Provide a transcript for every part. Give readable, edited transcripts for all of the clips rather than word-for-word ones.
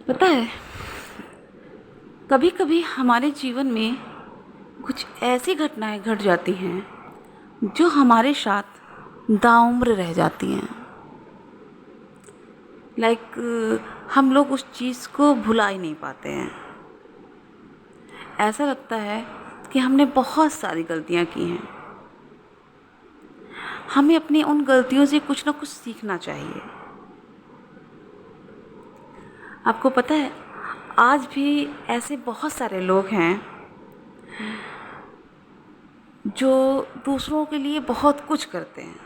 पता है, कभी कभी हमारे जीवन में कुछ ऐसी घटनाएं घट जाती हैं जो हमारे साथ दाउम्र रह जाती हैं। हम लोग उस चीज़ को भुला ही नहीं पाते हैं। ऐसा लगता है कि हमने बहुत सारी गलतियां की हैं। हमें अपनी उन गलतियों से कुछ ना कुछ सीखना चाहिए। आपको पता है, आज भी ऐसे बहुत सारे लोग हैं जो दूसरों के लिए बहुत कुछ करते हैं।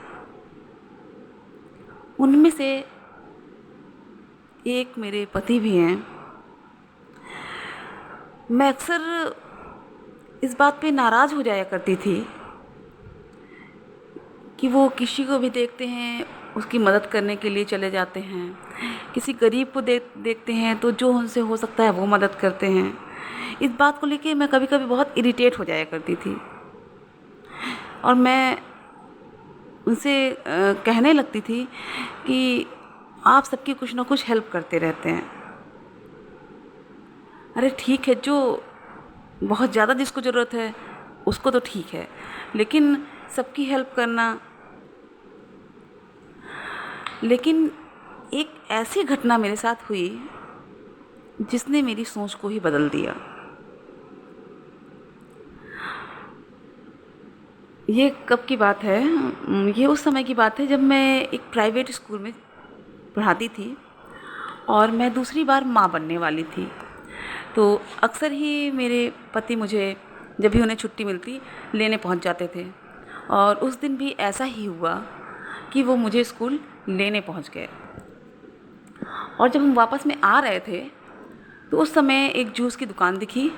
उनमें से एक मेरे पति भी हैं। मैं अक्सर इस बात पे नाराज़ हो जाया करती थी कि वो किसी को भी देखते हैं उसकी मदद करने के लिए चले जाते हैं, किसी गरीब को देखते हैं तो जो उनसे हो सकता है वो मदद करते हैं। इस बात को लेके मैं कभी कभी बहुत इरिटेट हो जाया करती थी और मैं उनसे कहने लगती थी कि आप सबकी कुछ ना कुछ हेल्प करते रहते हैं। अरे ठीक है, जो बहुत ज़्यादा जिसको ज़रूरत है उसको तो ठीक है, लेकिन सबकी हेल्प करना। लेकिन एक ऐसी घटना मेरे साथ हुई जिसने मेरी सोच को ही बदल दिया। ये कब की बात है? ये उस समय की बात है जब मैं एक प्राइवेट स्कूल में पढ़ाती थी और मैं दूसरी बार माँ बनने वाली थी। तो अक्सर ही मेरे पति मुझे, जब भी उन्हें छुट्टी मिलती, लेने पहुंच जाते थे। और उस दिन भी ऐसा ही हुआ कि वो मुझे स्कूल लेने पहुंच गए। और जब हम वापस में आ रहे थे तो उस समय एक जूस की दुकान दिखी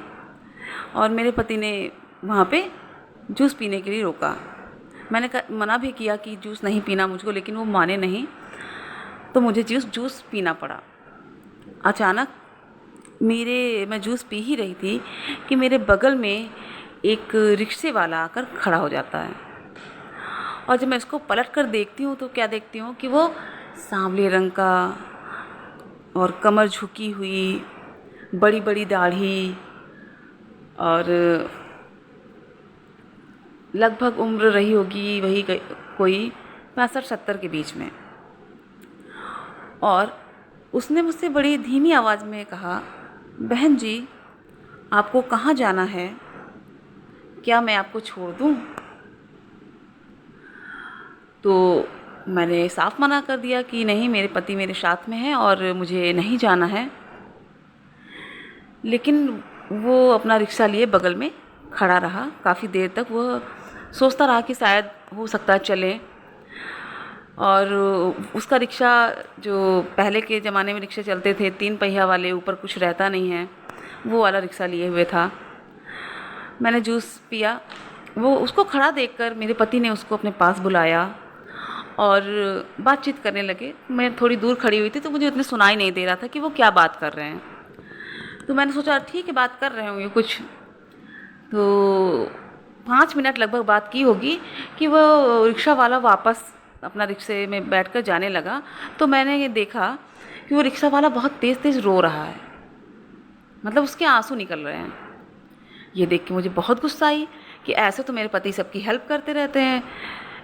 और मेरे पति ने वहाँ पे जूस पीने के लिए रोका। मैंने मना भी किया कि जूस नहीं पीना मुझको, लेकिन वो माने नहीं, तो मुझे जूस पीना पड़ा। अचानक मैं जूस पी ही रही थी कि मेरे बगल में एक रिक्शे वाला आकर खड़ा हो जाता है। और जब मैं इसको पलट कर देखती हूँ तो क्या देखती हूँ कि वो सांवले रंग का और कमर झुकी हुई, बड़ी बड़ी दाढ़ी और लगभग उम्र रही होगी वही कोई 65-70 के बीच में। और उसने मुझसे बड़ी धीमी आवाज़ में कहा, बहन जी, आपको कहाँ जाना है? क्या मैं आपको छोड़ दूँ? तो मैंने साफ मना कर दिया कि नहीं, मेरे पति मेरे साथ में हैं और मुझे नहीं जाना है। लेकिन वो अपना रिक्शा लिए बगल में खड़ा रहा काफ़ी देर तक। वो सोचता रहा कि शायद हो सकता है चले। और उसका रिक्शा, जो पहले के ज़माने में रिक्शे चलते थे 3 पहिया वाले, ऊपर कुछ रहता नहीं है, वो वाला रिक्शा लिए हुए था। मैंने जूस पिया। वो उसको खड़ा देखकर मेरे पति ने उसको अपने पास बुलाया और बातचीत करने लगे। मैं थोड़ी दूर खड़ी हुई थी तो मुझे उतने सुनाई नहीं दे रहा था कि वो क्या बात कर रहे हैं। तो मैंने सोचा ठीक है, बात कर रहे होंगे कुछ। तो 5 मिनट लगभग बात की होगी कि वो रिक्शा वाला वापस अपना रिक्शे में बैठकर जाने लगा। तो मैंने ये देखा कि वो रिक्शा वाला बहुत तेज़ तेज़ रो रहा है, मतलब उसके आंसू निकल रहे हैं। ये देख के मुझे बहुत गुस्सा आई कि ऐसे तो मेरे पति सबकी हेल्प करते रहते हैं,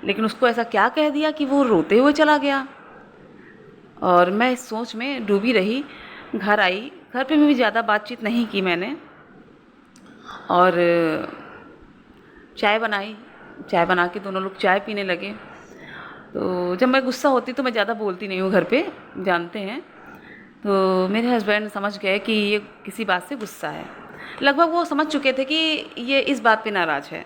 लेकिन उसको ऐसा क्या कह दिया कि वो रोते हुए चला गया। और मैं इस सोच में डूबी रही। घर आई। घर पे भी ज़्यादा बातचीत नहीं की मैंने और चाय बनाई। चाय बना के दोनों लोग चाय पीने लगे। तो जब मैं गुस्सा होती तो मैं ज़्यादा बोलती नहीं हूँ घर पे, जानते हैं। तो मेरे हस्बैंड समझ गए कि ये किसी बात से गुस्सा है। लगभग वो समझ चुके थे कि ये इस बात पे नाराज़ है।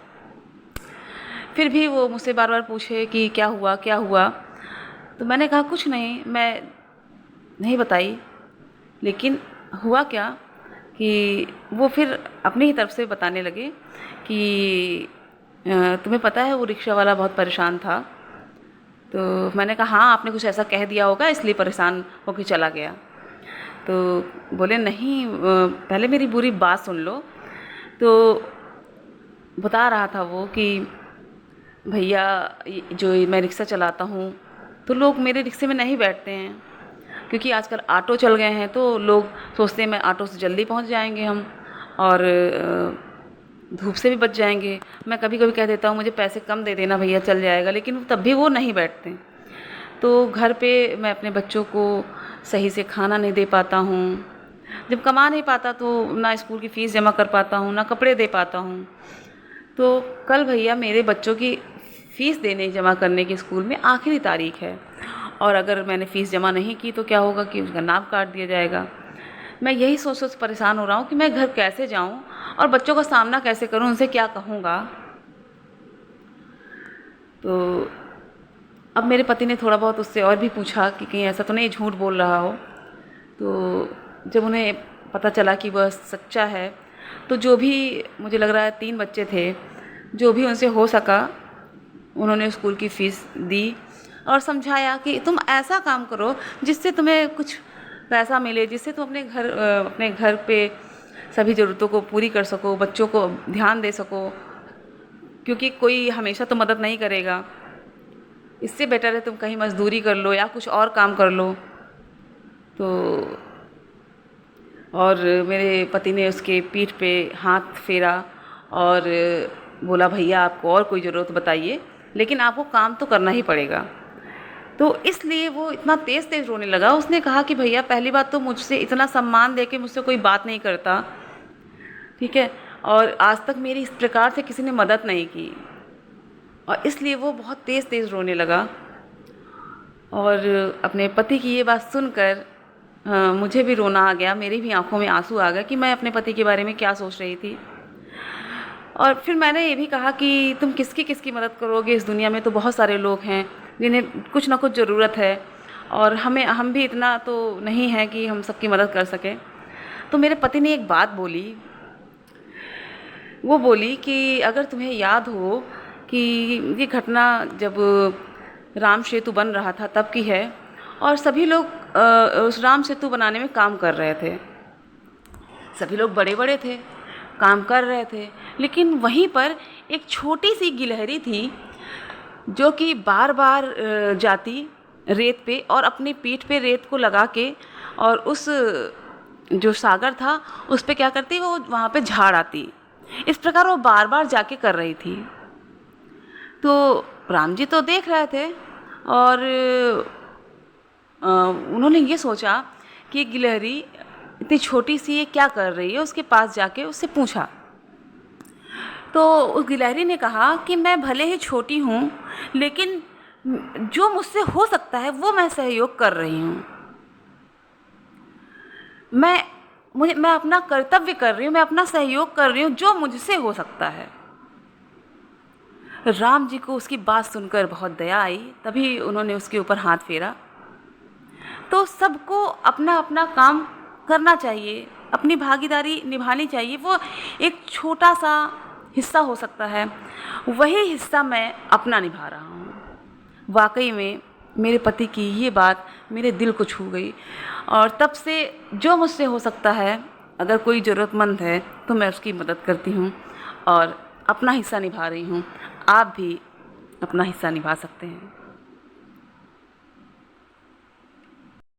फिर भी वो मुझसे बार बार पूछे कि क्या हुआ क्या हुआ। तो मैंने कहा कुछ नहीं, मैं नहीं बताई। लेकिन हुआ क्या कि वो फिर अपनी ही तरफ से बताने लगे कि तुम्हें पता है वो रिक्शा वाला बहुत परेशान था। तो मैंने कहा हाँ, आपने कुछ ऐसा कह दिया होगा इसलिए परेशान होकर चला गया। तो बोले नहीं, पहले मेरी पूरी बात सुन लो। तो बता रहा था वो कि भैया, जो मैं रिक्शा चलाता हूँ तो लोग मेरे रिक्शे में नहीं बैठते हैं क्योंकि आजकल ऑटो चल गए हैं तो लोग सोचते हैं मैं ऑटो से जल्दी पहुंच जाएंगे हम, और धूप से भी बच जाएंगे। मैं कभी कभी कह देता हूँ मुझे पैसे कम दे देना भैया, चल जाएगा, लेकिन तब भी वो नहीं बैठते। तो घर पे मैं अपने बच्चों को सही से खाना नहीं दे पाता हूँ। जब कमा नहीं पाता तो ना स्कूल की फ़ीस जमा कर पाता हूँ, ना कपड़े दे पाता हूँ। तो कल भैया मेरे बच्चों की फ़ीस देने जमा करने की स्कूल में आखिरी तारीख है, और अगर मैंने फ़ीस जमा नहीं की तो क्या होगा कि उसका नाम काट दिया जाएगा। मैं यही सोच सोच परेशान हो रहा हूँ कि मैं घर कैसे जाऊँ और बच्चों का सामना कैसे करूँ, उनसे क्या कहूँगा। तो अब मेरे पति ने थोड़ा बहुत उससे और भी पूछा कि कहीं ऐसा तो नहीं झूठ बोल रहा हो। तो जब उन्हें पता चला कि वह सच्चा है, तो जो भी मुझे लग रहा है 3 बच्चे थे, जो भी उनसे हो सका उन्होंने स्कूल की फ़ीस दी और समझाया कि तुम ऐसा काम करो जिससे तुम्हें कुछ पैसा मिले, जिससे तुम अपने घर पे सभी ज़रूरतों को पूरी कर सको, बच्चों को ध्यान दे सको, क्योंकि कोई हमेशा तो मदद नहीं करेगा। इससे बेटर है तुम कहीं मजदूरी कर लो या कुछ और काम कर लो। तो और मेरे पति ने उसके पीठ पे हाथ फेरा और बोला भैया आपको और कोई ज़रूरत बताइए, लेकिन आपको काम तो करना ही पड़ेगा। तो इसलिए वो इतना तेज़ तेज़ रोने लगा। उसने कहा कि भैया पहली बात तो मुझसे इतना सम्मान दे के मुझसे कोई बात नहीं करता, ठीक है, और आज तक मेरी इस प्रकार से किसी ने मदद नहीं की, और इसलिए वो बहुत तेज़ तेज़ रोने लगा। और अपने पति की ये बात सुनकर मुझे भी रोना आ गया, मेरी भी आंखों में आंसू आ गए कि मैं अपने पति के बारे में क्या सोच रही थी। और फिर मैंने ये भी कहा कि तुम किसकी किसकी मदद करोगे, इस दुनिया में तो बहुत सारे लोग हैं जिन्हें कुछ ना कुछ ज़रूरत है, और हम भी इतना तो नहीं है कि हम सबकी मदद कर सकें। तो मेरे पति ने एक बात बोली, वो बोली कि अगर तुम्हें याद हो कि ये घटना जब राम सेतु बन रहा था तब की है, और सभी लोग उस राम सेतु बनाने में काम कर रहे थे। सभी लोग बड़े बड़े थे, काम कर रहे थे, लेकिन वहीं पर एक छोटी सी गिलहरी थी जो कि बार बार जाती रेत पे और अपनी पीठ पे रेत को लगा के, और उस जो सागर था उस पे क्या करती, वो वहाँ पे झाड़ आती। इस प्रकार वो बार बार जाके कर रही थी। तो राम जी तो देख रहे थे, और उन्होंने ये सोचा कि गिलहरी इतनी छोटी सी ये क्या कर रही है, उसके पास जाके उससे पूछा। तो उस गिलहरी ने कहा कि मैं भले ही छोटी हूँ, लेकिन जो मुझसे हो सकता है वो मैं सहयोग कर रही हूँ। मैं अपना कर्तव्य कर रही हूँ, मैं अपना सहयोग कर रही हूँ जो मुझसे हो सकता है। राम जी को उसकी बात सुनकर बहुत दया आई, तभी उन्होंने उसके ऊपर हाथ फेरा। तो सबको अपना अपना काम करना चाहिए, अपनी भागीदारी निभानी चाहिए। वो एक छोटा सा हिस्सा हो सकता है, वही हिस्सा मैं अपना निभा रहा हूँ। वाकई में मेरे पति की ये बात मेरे दिल को छू गई, और तब से जो मुझसे हो सकता है, अगर कोई ज़रूरतमंद है तो मैं उसकी मदद करती हूँ और अपना हिस्सा निभा रही हूँ। आप भी अपना हिस्सा निभा सकते हैं।